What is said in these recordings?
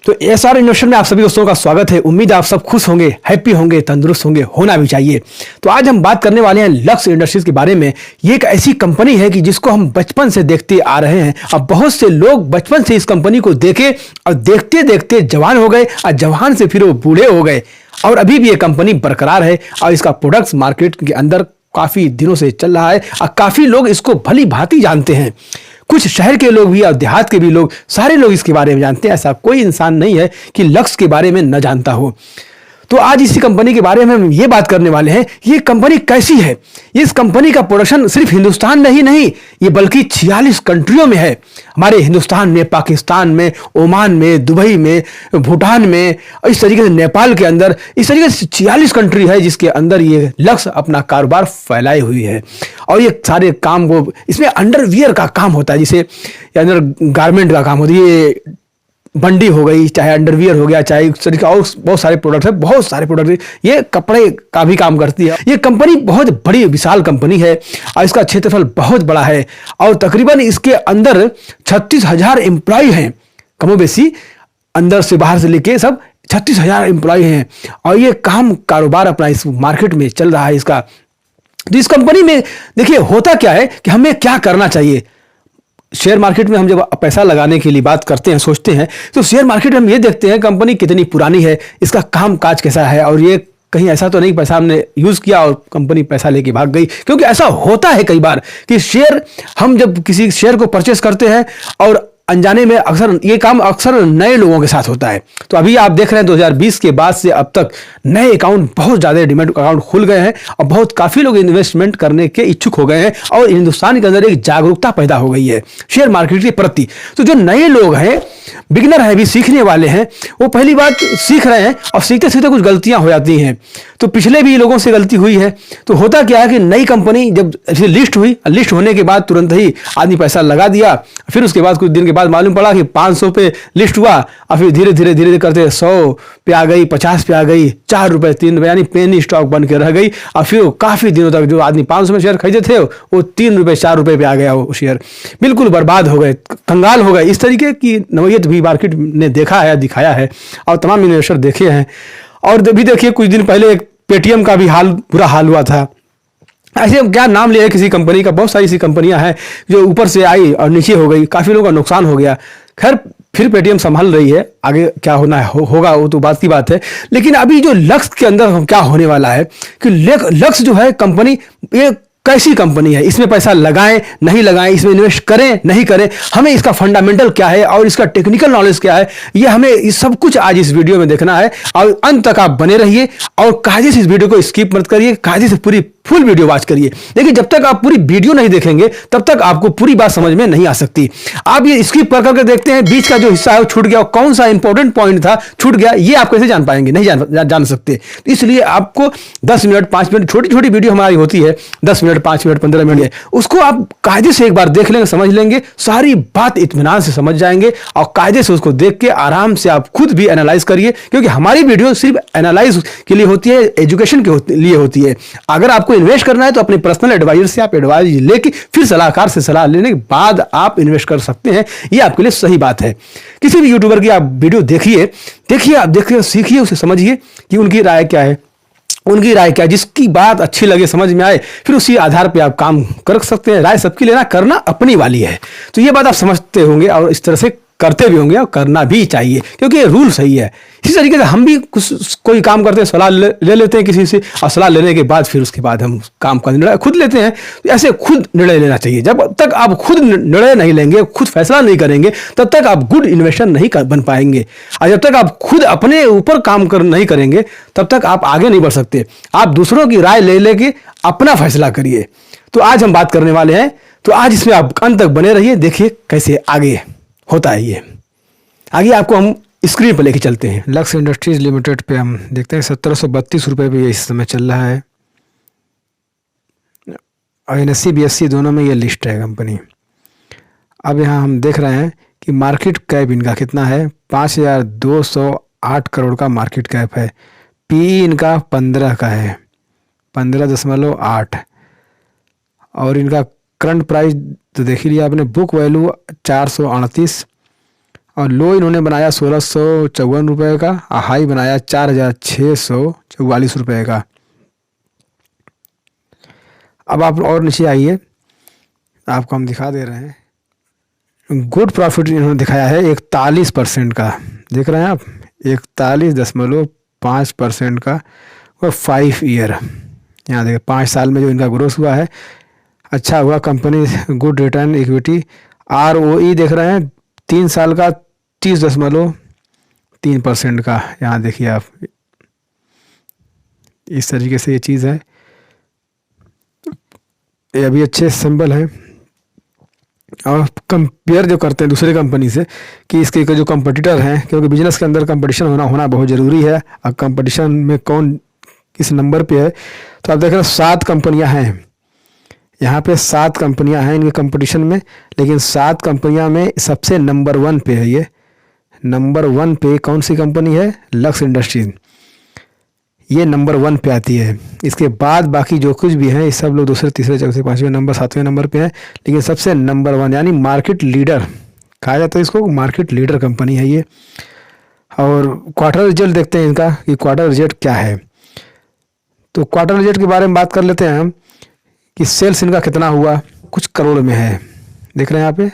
तो SR investment में आप सभी दोस्तों का स्वागत है। उम्मीद है आप सब खुश होंगे, हैप्पी होंगे, तंदुरुस्त होंगे, होना भी चाहिए। तो आज हम बात करने वाले हैं लक्स इंडस्ट्रीज के बारे में। ये एक ऐसी कंपनी है कि जिसको हम बचपन से देखते आ रहे हैं। अब बहुत से लोग बचपन से इस कंपनी को देखे और देखते देखते जवान हो गए और जवान से फिर वो बूढ़े हो गए और अभी भी ये कंपनी बरकरार है और इसका प्रोडक्ट्स मार्केट के अंदर काफी दिनों से चल रहा है और काफी लोग इसको भली भांति जानते हैं। कुछ शहर के लोग भी और देहात के भी लोग, सारे लोग इसके बारे में जानते हैं। ऐसा कोई इंसान नहीं है कि लक्स के बारे में न जानता हो। तो आज इसी कंपनी के बारे में हम ये बात करने वाले हैं, ये कंपनी कैसी है। इस कंपनी का प्रोडक्शन सिर्फ हिंदुस्तान में ही नहीं, ये बल्कि 46 कंट्रियों में है। हमारे हिंदुस्तान में, पाकिस्तान में, ओमान में, दुबई में, भूटान में, इस तरीके से नेपाल के अंदर, इस तरीके से 46 कंट्री है जिसके अंदर ये लक्स अपना कारोबार फैलाए हुई है। और ये सारे काम वो इसमें अंडरवियर का काम होता है, जिसे अंदर गारमेंट का काम होता है। ये बंडी हो गई, चाहे अंडरवियर हो गया, चाहे इस तरीके और बहुत सारे प्रोडक्ट है, बहुत सारे प्रोडक्ट है। ये कपड़े का भी काम करती है। ये कंपनी बहुत बड़ी विशाल कंपनी है और इसका क्षेत्रफल बहुत बड़ा है और तकरीबन इसके अंदर 36,000 एम्प्लॉय हैं। कमोबेशी अंदर से बाहर से लेके सब 36,000 एम्प्लॉय हैं और ये कारोबार अपना इस मार्केट में चल रहा है इसका। तो इस कंपनी में देखिए होता क्या है कि हमें क्या करना चाहिए। शेयर मार्केट में हम जब पैसा लगाने के लिए बात करते हैं, सोचते हैं, तो शेयर मार्केट में हम ये देखते हैं कंपनी कितनी पुरानी है, इसका काम काज कैसा है और ये कहीं ऐसा तो नहीं पैसा हमने यूज किया और कंपनी पैसा लेके भाग गई। क्योंकि ऐसा होता है कई बार कि शेयर, हम जब किसी शेयर को परचेस करते हैं और अनजाने में अक्सर ये काम नए लोगों के साथ होता है। तो अभी आप देख रहे हैं 2020 के बाद से अब तक नए अकाउंट, बहुत ज्यादा डिमेट अकाउंट खुल गए हैं और बहुत काफी लोग इन्वेस्टमेंट करने के इच्छुक हो गए हैं और हिंदुस्तान के अंदर एक जागरूकता पैदा हो गई है शेयर मार्केट के प्रति। तो जो नए लोग हैं, बिगिनर है, भी सीखने वाले हैं, वो पहली बात सीख रहे हैं और सीखते सीखते कुछ गलतियां हो जाती हैं। तो पिछले भी लोगों से गलती हुई है। तो होता क्या है कि नई कंपनी जब लिस्ट हुई, लिस्ट होने के बाद तुरंत ही आदमी पैसा लगा दिया, फिर उसके बाद कुछ दिन के बाद मालूम पड़ा कि 500 पे लिस्ट हुआ और फिर धीरे धीरे करते 100 पे आ गई, 50 पे आ गई, 4 रुपए, 3 रुपए, यानी पेनी स्टॉक बन के रह गई। और फिर काफी दिनों तक जो आदमी 500 में शेयर खरीदे थे वो 3 रुपए, 4 रुपए पे आ गया, वो शेयर बिल्कुल बर्बाद हो गए, कंगाल हो गए। इस तरीके की नवैयत भी मार्केट ने देखा है, दिखाया है और तमाम इन्वेस्टर देखे हैं। और भी देखिए कुछ दिन पहले एक पेटीएम का भी बुरा हाल हुआ था। ऐसे क्या नाम लिया है किसी कंपनी का, बहुत सारी ऐसी कंपनियां हैं जो ऊपर से आई और नीचे हो गई, काफी लोगों का नुकसान हो गया। खैर फिर पेटीएम संभाल रही है, आगे क्या होना है होगा वो तो बात की बात है। लेकिन अभी जो लक्स के अंदर क्या होने वाला है कि लक्स जो है कंपनी, ये कैसी कंपनी है, इसमें पैसा लगाएं नहीं लगाएं, इसमें इन्वेस्ट करें नहीं करें, हमें इसका फंडामेंटल क्या है और इसका टेक्निकल नॉलेज क्या है, ये हमें इस सब कुछ आज इस वीडियो में देखना है। और अंत तक आप बने रहिए और कायदे से इस वीडियो को स्किप मत करिए, कायदे से पूरी फुल वीडियो वॉच करिए। देखिए जब तक आप पूरी वीडियो नहीं देखेंगे तब तक आपको पूरी बात समझ में नहीं आ सकती। आप ये स्किप कर करके देखते हैं, बीच का जो हिस्सा है वो छूट गया, कौन सा इंपॉर्टेंट पॉइंट था छूट गया, ये आप कैसे जान पाएंगे, नहीं जान सकते। इसलिए आपको 10 मिनट 5 मिनट छोटी छोटी वीडियो हमारी होती है, 10 मिनट 5 मिनट 15 मिनट, उसको आप कायदे से एक बार देख लेंगे, समझ लेंगे, सारी बात इत्मीनान से समझ जाएंगे और कायदे से उसको देख के आराम से आप खुद भी एनालाइज करिए। क्योंकि हमारी वीडियो सिर्फ एनालाइज के लिए होती है, एजुकेशन के लिए होती है। अगर आपको इन्वेस्ट करना है तो अपने पर्सनल एडवाइजर से आप एडवाइस लेके फिर सलाहकार से सलाह लेने के बाद आप इन्वेस्ट कर सकते हैं, ये आपके लिए सही बात है। किसी भी यूट्यूबर की आप वीडियो देखिए, आप देखिए, सीखिए, उसे समझिए कि उनकी राय क्या है, उनकी राय क्या है, जिसकी बात अच्छी लगे, समझ में आए, फिर उसी आधार पे आप काम कर सकते हैं। राय सबकी लेना, करना अपनी वाली है। तो ये बात आप समझते होंगे और इस तरह से करते भी होंगे और करना भी चाहिए क्योंकि ये रूल सही है। इसी तरीके से हम भी कोई काम करते हैं, सलाह ले लेते हैं किसी से और सलाह लेने के बाद फिर उसके बाद हम काम का निर्णय खुद लेते हैं। तो ऐसे खुद निर्णय लेना चाहिए। जब तक आप खुद निर्णय नहीं लेंगे, खुद फैसला नहीं करेंगे, तब तक आप गुड इन्वेस्टर नहीं बन पाएंगे। और जब तक आप खुद अपने ऊपर काम नहीं करेंगे तब तक आप आगे नहीं बढ़ सकते। आप दूसरों की राय ले लेके अपना फैसला करिए। तो आज हम बात करने वाले हैं, तो आज इसमें आप अंत तक बने रहिए, देखिए कैसे आगे होता है। ये आगे आपको हम स्क्रीन पर लेके चलते हैं। लक्स इंडस्ट्रीज लिमिटेड पे हम देखते हैं 1732 रुपये पे इस समय चल रहा है और NSE BSE दोनों में ये लिस्ट है कंपनी। अब यहाँ हम देख रहे हैं कि मार्केट कैप इनका कितना है, 5208 करोड़ का मार्केट कैप है। PE इनका 15 का है, 15.8। और इनका करंट प्राइस तो देख ही लिया आपने। बुक वैल्यू 438 और लो इन्होंने बनाया 1654 रुपये का और हाई बनाया 4644 रुपये का। अब आप और नीचे आइए, आपको हम दिखा दे रहे हैं। गुड प्रॉफिट इन्होंने दिखाया है 41% का, देख रहे हैं आप, 41.5% का और 5 ईयर। यहाँ देखिए 5 साल में जो इनका ग्रोथ हुआ है अच्छा हुआ। Company good return equity, ROE देख रहे हैं 3 साल का 30.3% का। यहाँ देखिए आप, इस तरीके से ये चीज़ है, ये अभी अच्छे सिंबल हैं। और कंपेयर जो करते हैं दूसरे कंपनी से कि इसके जो कंपटीटर हैं, क्योंकि बिजनेस के अंदर कंपटीशन होना बहुत ज़रूरी है। अब कंपटीशन में कौन किस नंबर पे है, तो आप देख रहे हैं 7 कंपनियां हैं यहाँ पे, 7 कंपनियां हैं इनके कंपटीशन में, लेकिन 7 कंपनियां में सबसे नंबर 1 पे है। ये नंबर 1 पे कौन सी कंपनी है? लक्स इंडस्ट्रीज, ये नंबर 1 पे आती है। इसके बाद बाकी जो कुछ भी हैं ये सब लोग दूसरे, तीसरे, चौथे, 5वें नंबर, 7वें नंबर पे हैं, लेकिन सबसे नंबर 1 यानी मार्केट लीडर कहा जाता है इसको, मार्केट लीडर कंपनी है ये। और क्वार्टर रिजल्ट देखते हैं इनका कि क्वार्टर रिजल्ट क्या है। तो क्वार्टर रिजल्ट के बारे में बात कर लेते हैं हम कि सेल्स इनका कितना हुआ, कुछ करोड़ में है, देख रहे हैं यहाँ पे,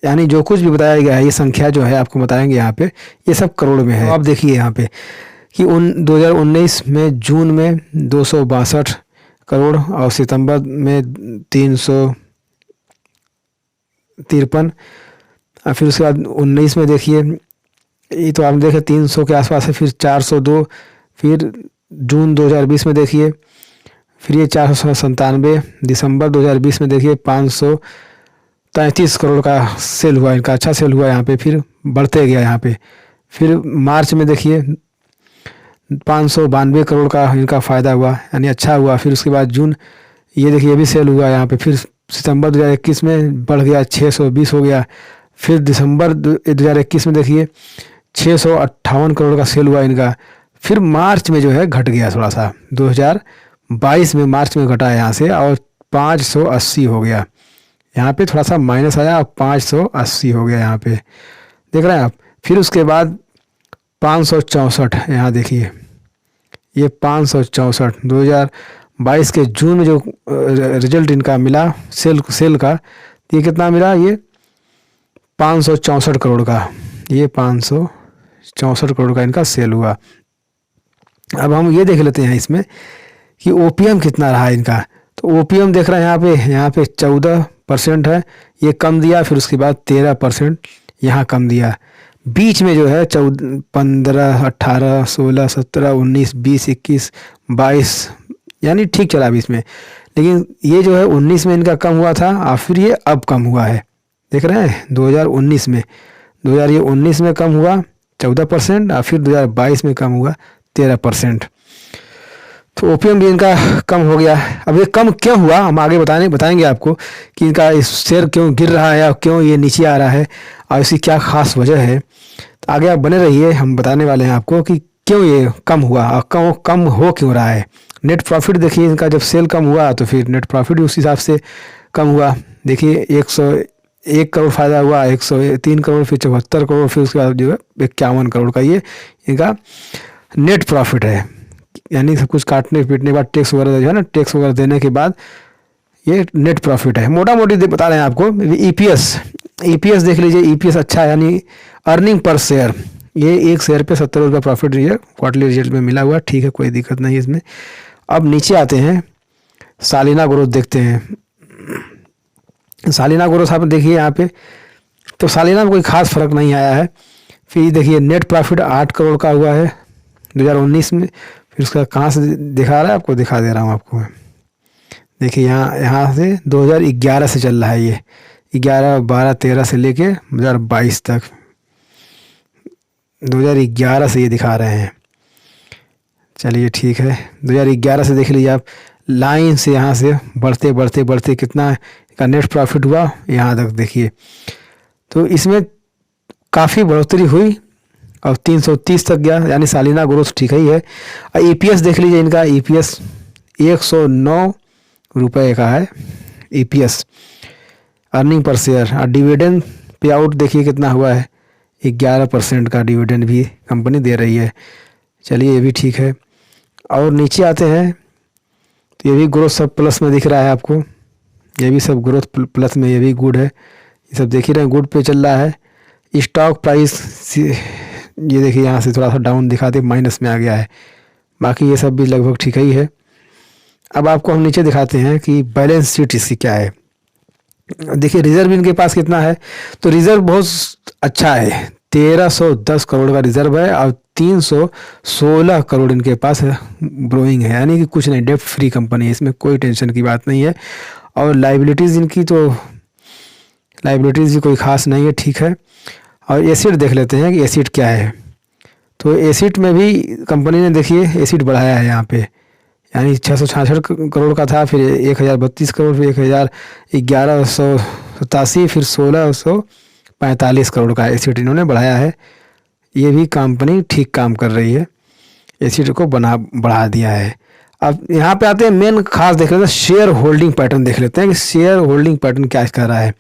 यानी जो कुछ भी बताया गया है ये संख्या जो है आपको बताएंगे यहाँ पे, ये सब करोड़ में है। तो आप देखिए यहाँ पे कि 2019 में जून में 262 करोड़ और सितंबर में 353, और फिर उसके बाद 19 में देखिए, ये तो आप देखें 300 के आसपास है, फिर 402, फिर जून 2020 में देखिए, फिर ये 497, दिसंबर 2020 में देखिए 533 करोड़ का सेल हुआ इनका, अच्छा सेल हुआ यहाँ पे, फिर बढ़ते गया यहाँ पे। फिर मार्च में देखिए 592 करोड़ का इनका फ़ायदा हुआ, यानी अच्छा हुआ। फिर उसके बाद जून, ये देखिए ये भी सेल हुआ यहाँ पे। फिर सितंबर 2021 में बढ़ गया 620 हो गया। फिर दिसंबर 2021 में देखिए 658 करोड़ का सेल हुआ इनका। फिर मार्च में जो है घट गया थोड़ा सा, 2022 में मार्च में घटा यहाँ से और 580 हो गया, यहाँ पे थोड़ा सा माइनस आया और 580 हो गया यहाँ पे, देख रहे हैं आप। फिर उसके बाद 564, यहाँ देखिए ये 564 2022 के जून में जो रिजल्ट इनका मिला सेल का, तो ये कितना मिला, ये 564 करोड़ का, ये 564 करोड़ का इनका सेल हुआ। अब हम ये देख लेते हैं इसमें कि ओपीएम कितना रहा इनका। तो ओपीएम देख रहे हैं यहाँ पे 14% है, ये कम दिया। फिर उसके बाद 13% यहाँ कम दिया। बीच में जो है 15, 18, 16, 17, 19, 20, 21, 22, यानी ठीक चला बीच में। लेकिन ये जो है 19 में इनका कम हुआ था और फिर ये अब कम हुआ है, देख रहे हैं 2019 में, 2019 में कम हुआ 14% और फिर 2022 में कम हुआ 13%। तो ओपीएम भी इनका कम हो गया। अब ये कम क्यों हुआ हम आगे बताएंगे आपको कि इनका इस शेयर क्यों गिर रहा है और क्यों ये नीचे आ रहा है और इसकी क्या खास वजह है। तो आगे आप बने रहिए, हम बताने वाले हैं आपको कि क्यों ये कम हुआ और कम हो क्यों रहा है। नेट प्रॉफिट देखिए इनका, जब सेल कम हुआ तो फिर नेट प्रॉफिट भी उस हिसाब से कम हुआ। देखिए 101 करोड़ फ़ायदा हुआ, 103 करोड़, फिर 74 करोड़, फिर उसके बाद जो है 51 करोड़ का ये इनका नेट प्रॉफिट है। यानी सब कुछ काटने पीटने के बाद टैक्स वगैरह जो है ना, टैक्स वगैरह देने के बाद ये नेट प्रॉफिट है। मोटा मोटी बता रहे हैं आपको। ईपीएस देख लीजिए, ईपीएस अच्छा है, यानी अर्निंग पर शेयर, ये एक शेयर पे 70 रुपये प्रॉफिट ये क्वार्टरली रिजल्ट में मिला हुआ, ठीक है, कोई दिक्कत नहीं है इसमें। अब नीचे आते हैं, सालिना ग्रोथ देखते हैं। सालिना ग्रोथ आप देखिए यहाँ पे, तो सालिना में कोई खास फर्क नहीं आया है। फिर देखिए नेट प्रॉफिट 8 करोड़ का हुआ है 2019 में। फिर उसका कहाँ से दिखा रहा है आपको, दिखा दे रहा हूँ आपको। देखिए यहाँ से 2011 से चल रहा है ये, 11, 12, 13 से लेके 2022 तक, 2011 से ये दिखा रहे हैं। चलिए ठीक है, 2011 से देख लीजिए आप, लाइन से यहाँ से बढ़ते बढ़ते बढ़ते कितना का नेट प्रॉफिट हुआ यहाँ तक देखिए। तो इसमें काफ़ी बढ़ोतरी हुई और 330 तक गया, यानी सालिना ग्रोथ ठीक ही है। और ईपीएस देख लीजिए इनका, ईपीएस 109 रुपये का है ईपीएस, अर्निंग पर शेयर। और डिविडेंड पे आउट देखिए कितना हुआ है, 11% का डिविडेंड भी कंपनी दे रही है। चलिए ये भी ठीक है। और नीचे आते हैं तो ये भी ग्रोथ सब प्लस में दिख रहा है आपको, ये भी सब ग्रोथ प्लस में, ये भी गुड है। ये सब देख ही रहे हैं गुड पे चल रहा है। स्टॉक प्राइस ये देखिए यहाँ से थोड़ा सा डाउन दिखा दे, माइनस में आ गया है। बाकी ये सब भी लगभग ठीक ही है। अब आपको हम नीचे दिखाते हैं कि बैलेंस शीट इसकी क्या है। देखिए रिजर्व इनके पास कितना है, तो रिजर्व बहुत अच्छा है, 1310 करोड़ का रिजर्व है और 316 करोड़ इनके पास ब्रोइंग है, यानी कि कुछ नहीं, डेप्ट फ्री कंपनी है, इसमें कोई टेंशन की बात नहीं है। और लाइबिलिटीज़ इनकी तो लाइबिलिटीज़ भी कोई ख़ास नहीं है, ठीक है। और एसिड देख लेते हैं कि एसिड क्या है। तो एसिड में भी कंपनी ने देखिए एसिड बढ़ाया है यहाँ पे, यानी 666 करोड़ का था, फिर 1032 करोड़, फिर 1187, फिर 1645 करोड़ का एसिड इन्होंने बढ़ाया है। ये भी कंपनी ठीक काम कर रही है, एसिड को बढ़ा दिया है। अब यहाँ पे आते हैं मेन खास देख लेते हैं, शेयर होल्डिंग पैटर्न देख लेते हैं कि शेयर होल्डिंग पैटर्न क्या कर रहा है,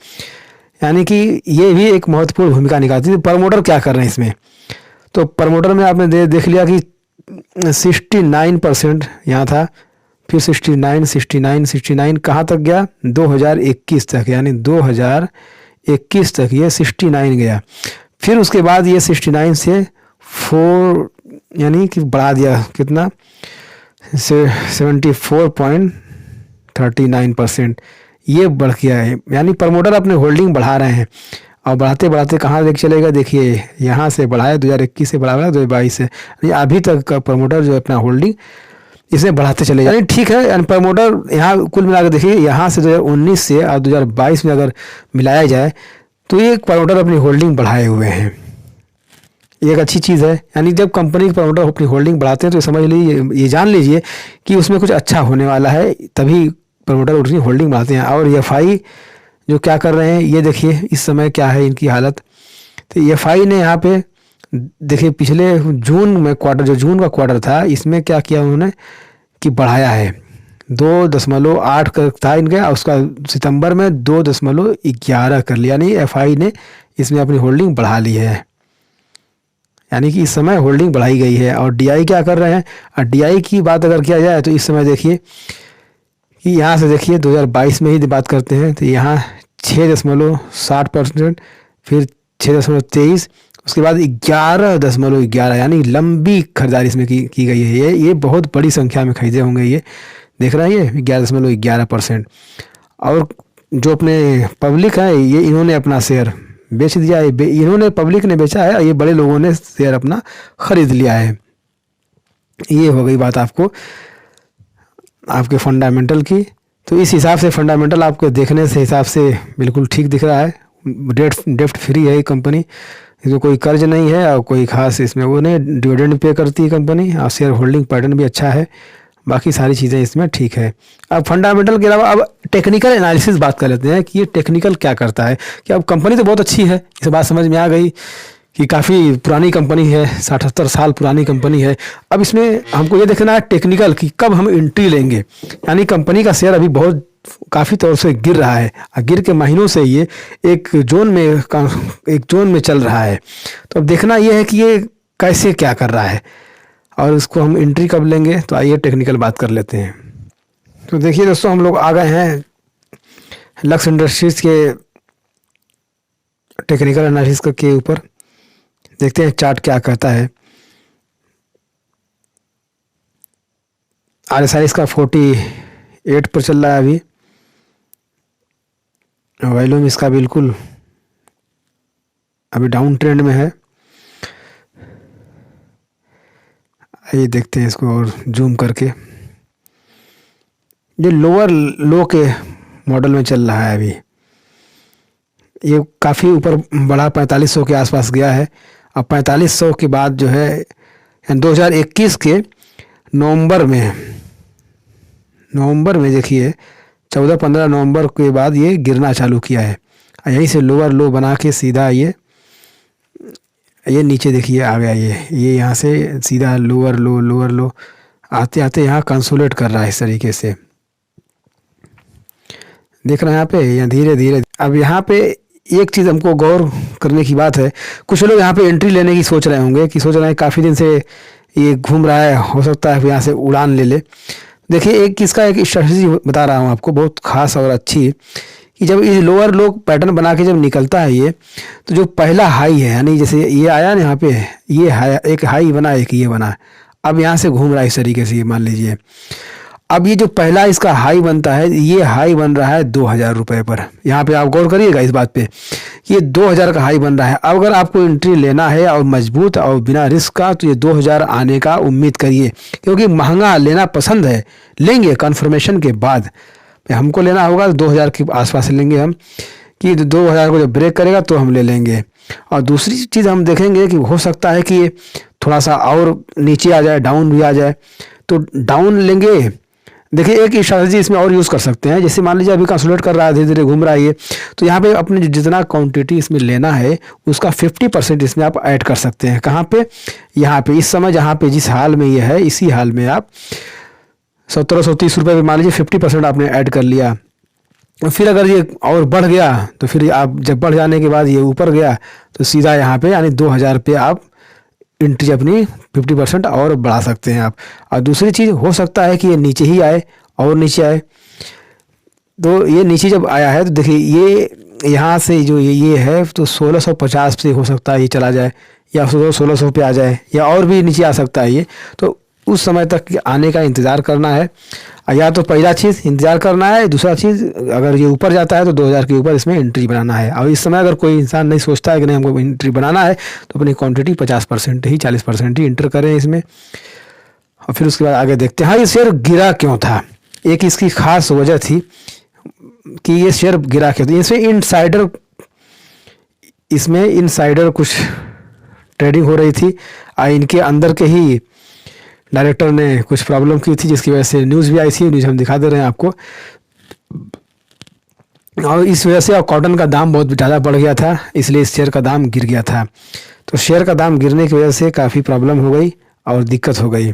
यानी कि ये भी एक महत्वपूर्ण भूमिका निभाती है। प्रमोटर क्या कर रहे हैं इसमें, तो प्रमोटर में आपने देख लिया कि 69% यहाँ था, फिर 69 कहाँ तक गया, 2021 तक, यानी 2021 तक ये 69 गया। फिर उसके बाद ये 69 से 4 यानी कि बढ़ा दिया कितना, 74.39% ये बढ़ गया है। यानी प्रमोटर अपने होल्डिंग बढ़ा रहे हैं और बढ़ाते बढ़ाते कहाँ लेके चलेगा, देखिए यहाँ से बढ़ाया 2021 से बढ़ाया 2022 से, अभी तक का प्रमोटर जो अपना होल्डिंग इसे बढ़ाते चले जाए, ठीक है। यानी प्रमोटर यहाँ कुल मिलाकर देखिए, यहाँ से 2019 से और 2022 में अगर मिलाया जाए तो ये प्रमोटर अपनी होल्डिंग बढ़ाए हुए हैं, ये एक अच्छी चीज़ है। यानी जब कंपनी के प्रमोटर अपनी होल्डिंग बढ़ाते हैं तो समझ लीजिए, ये जान लीजिए कि उसमें कुछ अच्छा होने वाला है, तभी प्रमोटर अपनी होल्डिंग बढ़ाते हैं। और एफआई जो क्या कर रहे हैं, ये देखिए इस समय क्या है इनकी हालत। तो एफआई ने यहाँ पे देखिए पिछले जून में क्वार्टर, जो जून का क्वार्टर था, इसमें क्या किया उन्होंने कि बढ़ाया है, 2.8 था इनका, उसका सितंबर में 2.11 कर लिया, यानी एफआई ने इसमें अपनी होल्डिंग बढ़ा ली है, यानी कि इस समय होल्डिंग बढ़ाई गई है। और डीआई क्या कर रहे हैं, और डीआई की बात अगर किया जाए तो इस समय देखिए कि यहाँ से देखिए 2022 में ही बात करते हैं तो यहाँ 6.60%, फिर 6.23, उसके बाद 11.11, यानी लंबी खरीदारी इसमें की गई है। ये बहुत बड़ी संख्या में खरीदे होंगे, ये देख रहे हैं, ये 11.11%। और जो अपने पब्लिक है, ये इन्होंने अपना शेयर बेच दिया है, इन्होंने पब्लिक ने बेचा है, ये बड़े लोगों ने शेयर अपना खरीद लिया है। ये हो गई बात आपके फंडामेंटल की। तो इस हिसाब से फंडामेंटल आपको देखने से हिसाब से बिल्कुल ठीक दिख रहा है। डेप्ट फ्री है ये कंपनी, इसमें कोई कर्ज नहीं है और कोई खास इसमें वो नहीं, डिविडेंड पे करती है कंपनी और शेयर होल्डिंग पैटर्न भी अच्छा है, बाकी सारी चीज़ें इसमें ठीक है। अब फंडामेंटल के अलावा अब टेक्निकल एनालिसिस बात कर लेते हैं कि ये टेक्निकल क्या करता है। कि अब कंपनी तो बहुत अच्छी है, इस बात समझ में आ गई कि काफ़ी पुरानी कंपनी है, 60-70 साल पुरानी कंपनी है। अब इसमें हमको ये देखना है टेक्निकल कि कब हम एंट्री लेंगे, यानी कंपनी का शेयर अभी बहुत काफ़ी तौर से गिर रहा है और गिर के महीनों से ये एक जोन में चल रहा है। तो अब देखना ये है कि ये कैसे क्या कर रहा है और इसको हम एंट्री कब लेंगे। तो आइए टेक्निकल बात कर लेते हैं। तो देखिए दोस्तों, हम लोग आ गए हैं लक्स इंडस्ट्रीज़ के टेक्निकल एनालिसिस के ऊपर, देखते हैं चार्ट क्या कहता है। RSI इसका 48 पर चल रहा है अभी, वॉल्यूम इसका बिल्कुल अभी डाउन ट्रेंड में है। ये देखते हैं इसको और जूम करके, ये लोअर लो के मॉडल में चल रहा है अभी, ये काफ़ी ऊपर बढ़ा, 4500 के आसपास गया है। अब 4500 के बाद जो है 2021 के नवंबर में देखिए 14-15 नवंबर के बाद ये गिरना चालू किया है। यहीं से लोअर लो बना के सीधा ये नीचे देखिए आ गया, ये यहाँ से सीधा लोअर लो आते आते यहाँ कंसोलिडेट कर रहा है इस तरीके से, देख रहे हैं यहाँ पे। यहाँ धीरे धीरे अब यहाँ पे एक चीज़ हमको गौर करने की बात है, कुछ लोग यहाँ पे एंट्री लेने की सोच रहे होंगे कि सोच रहे हैं काफ़ी दिन से ये घूम रहा है, हो सकता है यहाँ से उड़ान ले ले। देखिए एक इसका एक स्ट्रेटजी बता रहा हूँ आपको, बहुत खास और अच्छी, कि जब ये लोअर लोग पैटर्न बना के जब निकलता है ये, तो जो पहला हाई है, यानी जैसे ये आया ना यहाँ पे, ये हाई, एक हाई बना, एक ये बना, अब यहाँ से घूम रहा है इस तरीके से, ये मान लीजिए। अब ये जो पहला इसका हाई बनता है, ये हाई बन रहा है 2000 रुपये पर। यहाँ पे आप गौर करिएगा इस बात पे, ये 2000 का हाई बन रहा है। अब अगर आपको एंट्री लेना है और मजबूत और बिना रिस्क का, तो ये 2000 आने का उम्मीद करिए, क्योंकि महंगा लेना पसंद है, लेंगे कन्फर्मेशन के बाद। हमको लेना होगा तो 2000 के आसपास लेंगे हम, कि 2000 को जब ब्रेक करेगा तो हम ले लेंगे। और दूसरी चीज़ हम देखेंगे कि हो सकता है कि ये थोड़ा सा और नीचे आ जाए, डाउन भी आ जाए, तो डाउन लेंगे। देखिए एक स्ट्रैटेजी इसमें और यूज़ कर सकते हैं, जैसे मान लीजिए अभी कंसोलिडेट कर रहा है, धीरे धीरे घूम रहा है ये, तो यहाँ पे अपने जितना क्वांटिटी इसमें लेना है उसका 50% इसमें आप ऐड कर सकते हैं। कहाँ पे? यहाँ पे इस समय जहाँ पे जिस हाल में ये है, इसी हाल में आप 1730 रुपये पे मान लीजिए 50% आपने ऐड कर लिया। फिर अगर ये और बढ़ गया तो फिर आप जब बढ़ जाने के बाद ये ऊपर गया तो सीधा यहाँ पे यानी 2000 पे आप एंट्री अपनी 50% और बढ़ा सकते हैं आप। और दूसरी चीज़ हो सकता है कि ये नीचे ही आए और नीचे आए, तो ये नीचे जब आया है तो देखिए ये यहाँ से जो ये है तो 1650 से हो सकता है ये चला जाए, या 1600 पे आ जाए, या और भी नीचे आ सकता है ये। तो उस समय तक आने का इंतज़ार करना है, या तो पहला चीज़ इंतज़ार करना है, दूसरा चीज़ अगर ये ऊपर जाता है तो 2000 के ऊपर इसमें एंट्री बनाना है। और इस समय अगर कोई इंसान नहीं सोचता है कि नहीं हमको एंट्री बनाना है, तो अपनी क्वांटिटी 50% ही 40% ही एंटर करें इसमें, और फिर उसके बाद आगे देखते हैं। हाँ, ये शेयर गिरा क्यों था, एक इसकी खास वजह थी कि ये शेयर गिरा क्यों था। इसमें इनसाइडर कुछ ट्रेडिंग हो रही थी, इनके अंदर के ही डायरेक्टर ने कुछ प्रॉब्लम की थी, जिसकी वजह से न्यूज़ भी आई थी, न्यूज़ हम दिखा दे रहे हैं आपको। और इस वजह से कॉटन का दाम बहुत ज़्यादा बढ़ गया था, इसलिए इस शेयर का दाम गिर गया था। तो शेयर का दाम गिरने की वजह से काफ़ी प्रॉब्लम हो गई और दिक्कत हो गई।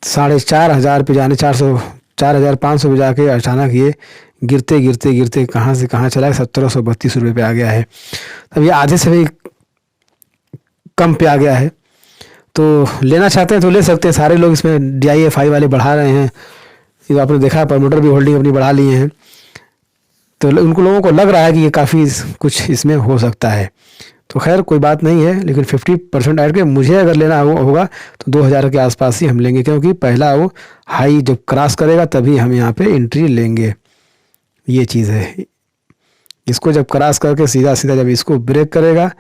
4500 पे जाने 4500 पे जाके अचानक ये गिरते गिरते गिरते कहाँ से कहाँ चला, 1732 रुपये पे आ गया है। अब ये आधे से भी कम पे आ गया है। तो लेना चाहते हैं तो ले सकते हैं, सारे लोग इसमें DIFI वाले बढ़ा रहे हैं, ये तो आपने देखा, प्रमोटर भी होल्डिंग अपनी बढ़ा लिए हैं। तो उनको लोगों को लग रहा है कि ये काफ़ी कुछ इसमें हो सकता है। तो खैर कोई बात नहीं है, लेकिन 50% ऐड के मुझे अगर लेना होगा तो 2000 के आसपास ही हम लेंगे, क्योंकि पहला वो हाई जब क्रॉस करेगा तभी हम यहाँ पे एंट्री लेंगे। ये चीज़ है, इसको जब क्रॉस करके सीधा सीधा जब इसको ब्रेक करेगा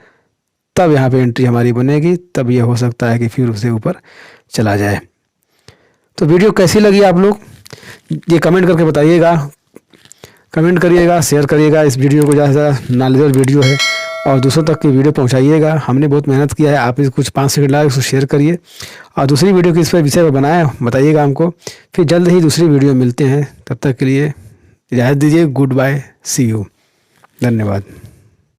तब यहाँ पे एंट्री हमारी बनेगी, तब ये हो सकता है कि फिर उससे ऊपर चला जाए। तो वीडियो कैसी लगी आप लोग ये कमेंट करके बताइएगा, कमेंट करिएगा, शेयर करिएगा इस वीडियो को, ज़्यादा से ज़्यादा नॉलेजेबल वीडियो है, और दूसरों तक की वीडियो पहुंचाइएगा। हमने बहुत मेहनत किया है, आप इस कुछ 5 सेकंड लगा उसको शेयर करिए, और दूसरी वीडियो किस पर विषय पर बनाए बताइएगा हमको। फिर जल्द ही दूसरी वीडियो मिलते हैं, तब तक के लिए इजाज़त दीजिए, गुड बाय, सी यू, धन्यवाद।